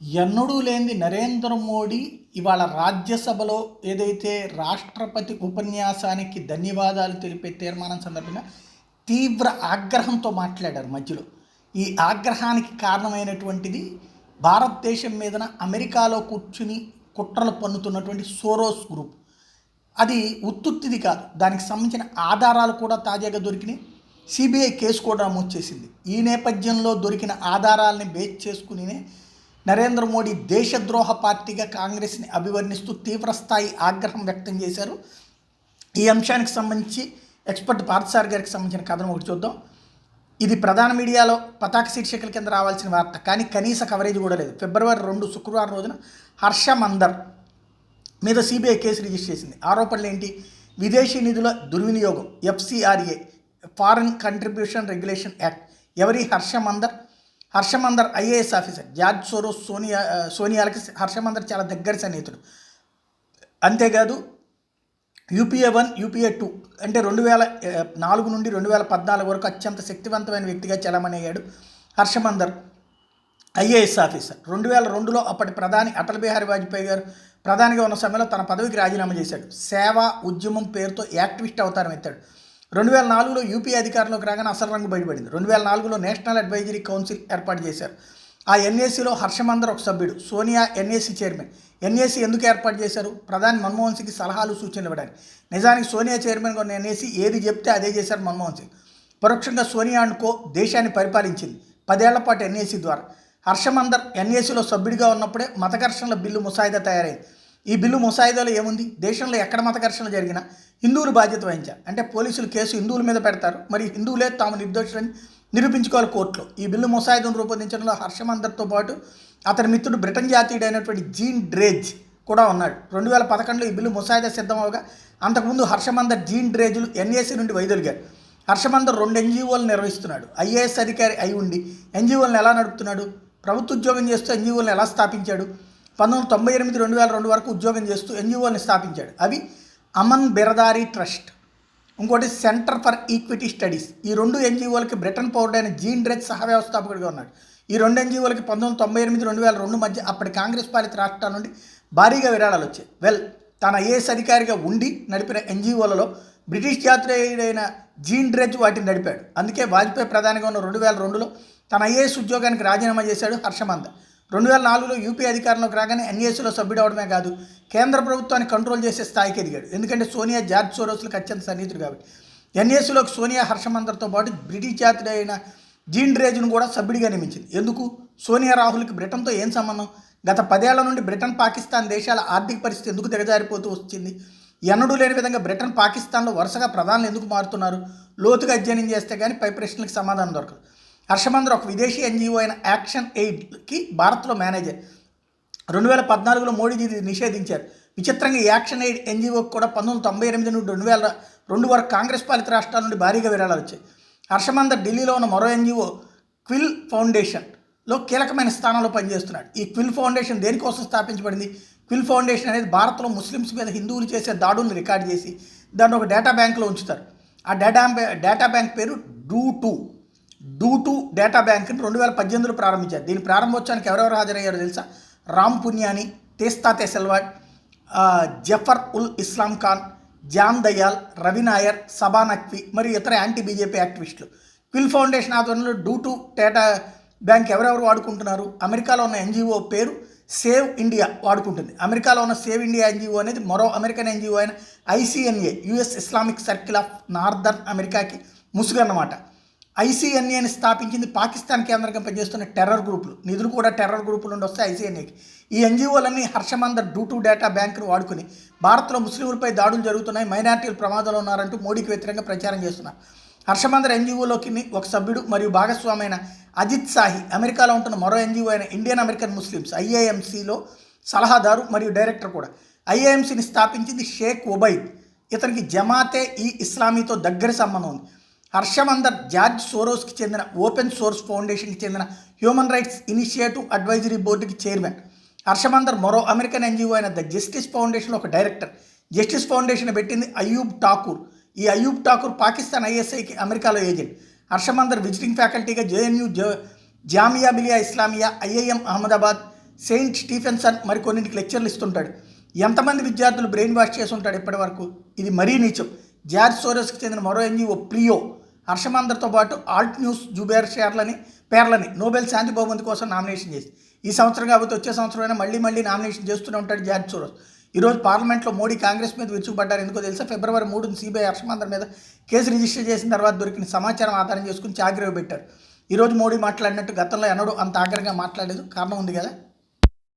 ఎన్నడూ లేనిది నరేంద్ర మోడీ ఇవాళ రాజ్యసభలో ఏదైతే రాష్ట్రపతి ఉపన్యాసానికి ధన్యవాదాలు తెలిపే తీర్మానం సందర్భంగా తీవ్ర ఆగ్రహంతో మాట్లాడారు మధ్యలో. ఈ ఆగ్రహానికి కారణమైనటువంటిది భారతదేశం మీదన అమెరికాలో కూర్చుని కుట్రలు పన్నుతున్నటువంటి సోరోస్ గ్రూప్. అది ఉత్తుత్తిది కాదు, దానికి సంబంధించిన ఆధారాలు కూడా తాజాగా దొరికినాయి. సిబిఐ కేసు కూడా నమోదు చేసింది. ఈ నేపథ్యంలో దొరికిన ఆధారాలని బేస్ చేసుకుని నరేంద్ర మోడీ దేశద్రోహ పార్టీగా కాంగ్రెస్ని అభివర్ణిస్తూ తీవ్రస్థాయి ఆగ్రహం వ్యక్తం చేశారు. ఈ అంశానికి సంబంధించి ఎక్స్పర్ట్ పార్థసార్ గారికి సంబంధించిన కథనం ఒకటి చూద్దాం. ఇది ప్రధాన మీడియాలో పతాక శీర్షికల కింద రావాల్సిన వార్త, కానీ కనీస కవరేజ్ కూడా లేదు. ఫిబ్రవరి 2 శుక్రవారం రోజున హర్ష మందర్ మీద సిబిఐ కేసు రిజిస్టర్ చేసింది. ఆరోపణలు ఏంటి? విదేశీ నిధుల దుర్వినియోగం, FCRA, foreign contribution regulation act. ఎవరి? హర్షమందర్ ఐఏఎస్ ఆఫీసర్. జార్జ్ సోరోస్ సోనియాలకి హర్షమందర్ చాలా దగ్గర సన్నిహితుడు. అంతేకాదు యూపీఏ 1, యూపీఏ 2 అంటే 2004 నుండి 2014 వరకు అత్యంత శక్తివంతమైన వ్యక్తిగా చలామణి అయ్యాడు హర్షమందర్ ఐఏఎస్ ఆఫీసర్. 2002లో అప్పటి ప్రధాని అటల్ బిహారీ వాజ్పేయి గారు ప్రధానిగా ఉన్న సమయంలో తన పదవికి రాజీనామా చేశాడు. సేవా ఉద్యమం పేరుతో యాక్టివిస్ట్ అవతారం ఎత్తాడు. 2004లో యూపీ అధికారంలోకి రాగానే అసలు రంగు బయటపడింది. 2004లో నేషనల్ అడ్వైజరీ కౌన్సిల్ ఏర్పాటు చేశారు. ఆ ఎన్ఏసీలో హర్షమందర్ ఒక సభ్యుడు, సోనియా ఎన్ఏసీ చైర్మన్. ఎన్ఏసీ ఎందుకు ఏర్పాటు చేశారు? ప్రధాని మన్మోహన్ సింగ్కి సలహాలు సూచనలు ఇవ్వడానికి. నిజానికి సోనియా చైర్మన్గా ఉన్న ఎన్ఏసీ ఏది చెప్తే అదే చేశారు మన్మోహన్ సింగ్. పరోక్షంగా సోనియా అనుకో దేశాన్ని పరిపాలించింది 10 ఏళ్ల పాటు ఎన్ఏసీ ద్వారా. హర్షమందర్ ఎన్ఏసీలో సభ్యుడిగా ఉన్నప్పుడే మత ఘర్షణల బిల్లు ముసాయిదా తయారైంది. ఈ బిల్లు ముసాయిదాలో ఏముంది? దేశంలో ఎక్కడ మత ఘర్షణలు జరిగినా హిందువులు బాధ్యత వహించారు. అంటే పోలీసులు కేసు హిందువుల మీద పెడతారు, మరి హిందువులే తాము నిర్దోషులని నిరూపించుకోవాలి కోర్టులో. ఈ బిల్లు ముసాయిదాను రూపొందించడంలో హర్షమందర్తో పాటు అతని మిత్రుడు బ్రిటన్ జాతీయుడైనటువంటి జీన్ డ్రేజ్ కూడా ఉన్నాడు. 2011లో ఈ బిల్లు ముసాయిదా సిద్ధమవగా అంతకుముందు హర్షమందర్, జీన్ డ్రేజులు ఎన్ఏసీ నుండి వైదొలిగారు. హర్షమందర్ 2 ఎన్జీఓలు నిర్వహిస్తున్నాడు. ఐఏఎస్ అధికారి అయి ఉండి ఎన్జీఓలను ఎలా నడుపుతున్నాడు? ప్రభుత్వ ఉద్యోగం చేస్తూ ఎన్జీఓలను ఎలా స్థాపించాడు? 1998, 2002 వరకు ఉద్యోగం చేస్తూ ఎన్జీఓని స్థాపించాడు. అవి అమన్ బిరదారీ ట్రస్ట్, ఇంకోటి సెంటర్ ఫర్ ఈక్విటీ స్టడీస్. ఈ 2 ఎన్జీఓలకి బ్రిటన్ పౌరుడైన జీన్ డ్రెజ్ సహ వ్యవస్థాపకుడిగా ఉన్నాడు. ఈ 2 ఎన్జీఓలకి 1998, 2002 మధ్య అప్పటి కాంగ్రెస్ పాలిత రాష్ట్రాల నుండి భారీగా విరాళాలు వచ్చాయి. తన ఐఏఎస్ అధికారిగా ఉండి నడిపిన ఎన్జీఓలలో బ్రిటిష్ జాతీయుడైన జీన్ డ్రెజ్ వాటిని నడిపాడు. అందుకే వాజ్పేయి ప్రధానిగా ఉన్న 2002లో తన ఐఏఎస్ ఉద్యోగానికి రాజీనామా చేశాడు హర్షమందర్. 2004లో యూపీ అధికారంలోకి రాగానే ఎన్ఏసీలో సభ్యుడవడమే కాదు, కేంద్ర ప్రభుత్వాన్ని కంట్రోల్ చేసే స్థాయికి ఎదిగాడు. ఎందుకంటే సోనియా, జార్జ్ సోరోస్లకు అత్యంత సన్నిహితుడు కాబట్టి. ఎన్ఏసీలోకి సోనియా హర్షమందర్తో పాటు బ్రిటిష్ జాతీయుడైన జీన్ డ్రేజ్ను కూడా సభ్యుడిగా నియమించింది. ఎందుకు? సోనియా రాహుల్కి బ్రిటన్తో ఏం సంబంధం? గత 10 ఏళ్ల నుండి బ్రిటన్, పాకిస్తాన్ దేశాల ఆర్థిక పరిస్థితి ఎందుకు దిగజారిపోతూ వచ్చింది? ఎన్నడూ లేని విధంగా బ్రిటన్, పాకిస్తాన్లో వరుసగా ప్రధానులు ఎందుకు మారుతున్నారు? లోతుగా అధ్యయనం చేస్తే కానీ పై ప్రశ్నలకు సమాధానం దొరకదు. హర్షమందర్ ఒక విదేశీ ఎన్జీఓ అయిన యాక్షన్ ఎయిడ్కి భారత్లో మేనేజర్. 2014లో మోడీ ఇది నిషేధించారు. విచిత్రంగా యాక్షన్ ఎయిడ్ ఎన్జీఓకి కూడా 1998 నుండి 2002 వరకు కాంగ్రెస్ పాలిత రాష్ట్రాల నుండి భారీగా విరాళాలు వచ్చాయి. హర్షమందర్ ఢిల్లీలో ఉన్న మరో ఎన్జీఓ క్విల్ ఫౌండేషన్లో కీలకమైన స్థానంలో పనిచేస్తున్నాడు. ఈ క్విల్ ఫౌండేషన్ దేనికోసం స్థాపించబడింది? క్విల్ ఫౌండేషన్ అనేది భారత్లో ముస్లిమ్స్ మీద హిందువులు చేసే దాడులను రికార్డు చేసి దాన్ని ఒక డేటా బ్యాంక్లో ఉంచుతారు. ఆ డేటా బ్యాంక్ పేరు డూ2 డేటా బ్యాంక్ని 2018లో ప్రారంభించారు. దీని ప్రారంభోత్సవానికి ఎవరెవరు హాజరయ్యారో తెలుసా? రామ్ పున్యాని, తేస్తా తెసెల్వాడ్, జఫర్ ఉల్ ఇస్లాం ఖాన్, జాన్ దయాల్, రవి నాయర్, సబా నఖ్వీ మరియు ఇతర యాంటీ బీజేపీ యాక్టివిస్టులు. క్విల్ ఫౌండేషన్ ఆధ్వర్యంలో డూ2 డేటా బ్యాంక్ ఎవరెవరు వాడుకుంటున్నారు? అమెరికాలో ఉన్న ఎన్జీఓ పేరు సేవ్ ఇండియా వాడుకుంటుంది. అమెరికాలో ఉన్న సేవ్ ఇండియా ఎన్జీఓ అనేది మరో అమెరికన్ ఎన్జీఓ అయిన ICNA, US Islamic circle of northern అమెరికాకి ముసుగు అన్నమాట. ఐసీఎన్ఏని స్థాపించింది పాకిస్తాన్ కేంద్రంగా పనిచేస్తున్న టెర్రర్ గ్రూపులు. నిధులు కూడా టెర్రర్ గ్రూపుల నుండి వస్తాయి ఐసీఎన్ఏకి. ఈ ఎన్జీఓలన్నీ హర్షమందర్ డూ2 డేటా బ్యాంకును వాడుకుని భారత్లో ముస్లింలపై దాడులు జరుగుతున్నాయి, మైనార్టీలు ప్రమాదంలో ఉన్నారంటూ మోడీకి వ్యతిరేకంగా ప్రచారం చేస్తున్నారు. హర్షమందర్ ఎన్జీఓలోకి ఒక సభ్యుడు మరియు భాగస్వామైన అజిత్ సాహి, అమెరికాలో ఉంటున్న మరో ఎన్జీఓ అయిన ఇండియన్ అమెరికన్ ముస్లిమ్స్ ఐఏఎంసీలో సలహాదారు మరియు డైరెక్టర్ కూడా. ఐఏఎంసీని స్థాపించింది షేక్ ఒబైద్. ఇతనికి జమాతే ఈ ఇస్లామీతో దగ్గర సంబంధం ఉంది. హర్షమందర్ జార్జ్ సోరోస్కి చెందిన ఓపెన్ సోర్స్ ఫౌండేషన్కి చెందిన హ్యూమన్ రైట్స్ ఇనిషియేటివ్ అడ్వైజరీ బోర్డుకి చైర్మన్. హర్షమందర్ మరో అమెరికన్ ఎన్జీఓ అయిన ద జస్టిస్ ఫౌండేషన్లో ఒక డైరెక్టర్. జస్టిస్ ఫౌండేషన్ పెట్టింది అయూబ్ ఠాకూర్. ఈ అయూబ్ ఠాకూర్ పాకిస్తాన్ ఐఎస్ఐకి అమెరికాలో agent. హర్షమందర్ visiting ఫ్యాకల్టీగా JNU, Jamia Millia Islamia, IIM Ahmedabad, Saint Stephenson మరికొన్నింటికి లెక్చర్లు ఇస్తుంటాడు. ఎంతమంది విద్యార్థులు బ్రెయిన్ వాష్ చేసి ఉంటాడు ఇప్పటి వరకు? ఇది మరీ నీచం. జార్జ్ సోరోస్కి చెందిన మరో ఎన్జిఓ ప్లియో హర్షమందర్తో పాటు ఆల్ట్ న్యూస్ జుబేర్ పేర్లని నోబెల్ శాంతి బహుమతి కోసం నామినేషన్ చేసి ఈ సంవత్సరం కాబట్టి వచ్చే సంవత్సరమైనా మళ్ళీ నామినేషన్ చేస్తూనే ఉంటాడు జార్జ్ సోరోస్. ఈరోజు పార్లమెంట్లో మోడీ కాంగ్రెస్ మీద విరుచుకుపడ్డారు. ఎందుకో తెలుసా? ఫిబ్రవరి 3న సిబిఐ హర్షమందర్ మీద కేసు రిజిస్టర్ చేసిన తర్వాత దొరికిన సమాచారం ఆధారం చేసుకుని చాకరీ పెట్టారు. ఈరోజు మోడీ మాట్లాడినట్టు గతంలో ఎన్నడూ అంత ఆగ్రహంగా మాట్లాడలేదు. కారణం ఉంది కదా.